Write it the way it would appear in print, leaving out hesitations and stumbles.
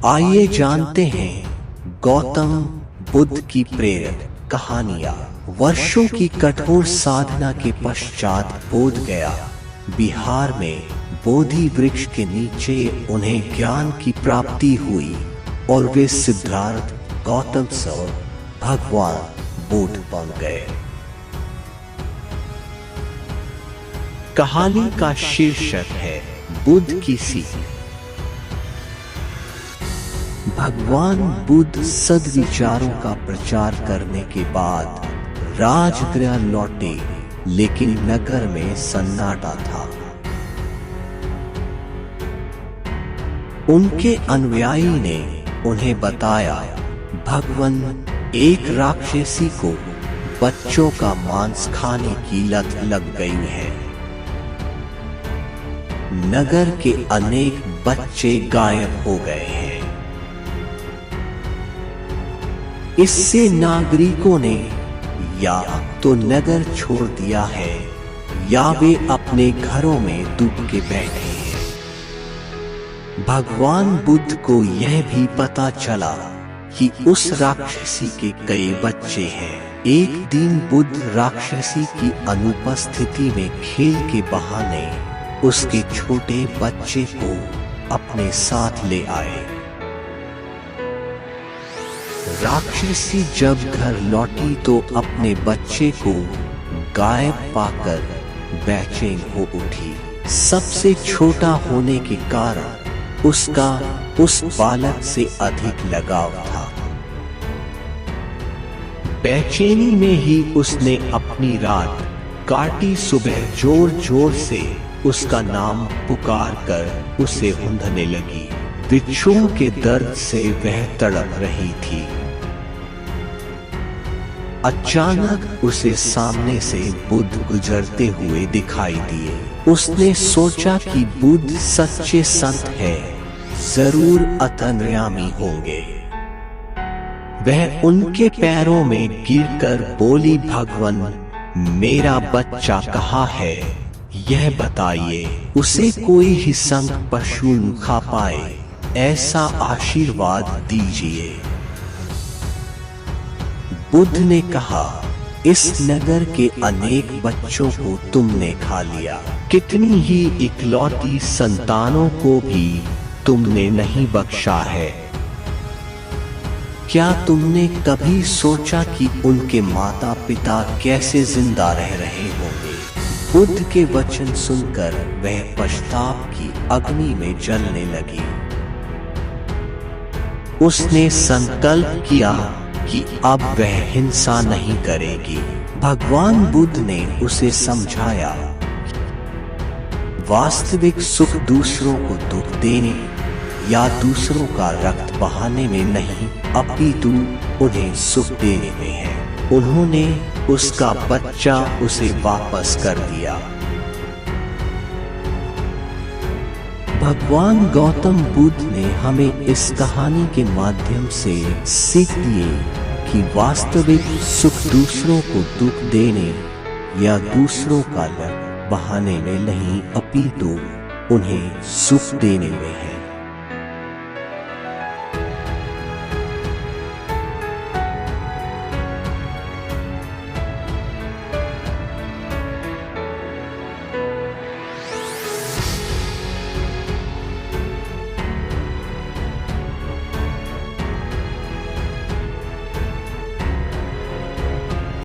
आइए जानते हैं गौतम बुद्ध की प्रेरक कहानियां। वर्षों की कठोर साधना के पश्चात बोध गया बिहार में बोधि वृक्ष के नीचे उन्हें ज्ञान की प्राप्ति हुई और वे सिद्धार्थ गौतम सर भगवान बुद्ध बन गए। कहानी का शीर्षक है बुद्ध की सीख। भगवान बुद्ध सद्विचारों का प्रचार करने के बाद राजगृह लौटे, लेकिन नगर में सन्नाटा था। उनके अनुयायी ने उन्हें बताया, भगवान एक राक्षसी को बच्चों का मांस खाने की लत लग गई है। नगर के अनेक बच्चे गायब हो गए हैं। इससे नागरिकों ने या तो नगर छोड़ दिया है या वे अपने घरों में डूब के बैठे हैं। भगवान बुद्ध को यह भी पता चला कि उस राक्षसी के कई बच्चे हैं। एक दिन बुद्ध राक्षसी की अनुपस्थिति में खेल के बहाने उसके छोटे बच्चे को अपने साथ ले आए। राक्षसी जब घर लौटी तो अपने बच्चे को गायब पाकर बेचैन हो उठी। सबसे छोटा होने के कारण उसका उस बालक से अधिक लगाव था। बेचैनी में ही उसने अपनी रात काटी। सुबह जोर जोर से उसका नाम पुकार कर उसे ऊँधने लगी। बिच्छुओं के दर्द से वह तड़प रही थी। अचानक उसे सामने से बुद्ध गुजरते हुए दिखाई दिए। उसने सोचा कि बुद्ध सच्चे संत हैं, जरूर अंतर्यामी होंगे। वह उनके पैरों में गिरकर बोली, भगवान मेरा बच्चा कहाँ है, यह बताइए। उसे कोई ही संत पशु न खा पाए, ऐसा आशीर्वाद दीजिए। बुद्ध ने कहा, इस नगर के अनेक बच्चों को तुमने खा लिया, कितनी ही इकलौती संतानों को भी तुमने नहीं बख्शा है। क्या तुमने कभी सोचा कि उनके माता पिता कैसे जिंदा रह रहे होंगे? बुद्ध के वचन सुनकर वह पश्चाताप की अग्नि में जलने लगी। उसने संकल्प किया कि अब वह हिंसा नहीं करेगी। भगवान बुद्ध ने उसे समझाया, वास्तविक सुख दूसरों को दुख देने या दूसरों का रक्त बहाने में नहीं, अपितु उन्हें सुख देने में है। उन्होंने उसका बच्चा उसे वापस कर दिया। भगवान गौतम बुद्ध ने हमें इस कहानी के माध्यम से सीख दिए कि वास्तविक सुख दूसरों को दुख देने या दूसरों का लत बहाने में नहीं, अपितु उन्हें सुख देने में है।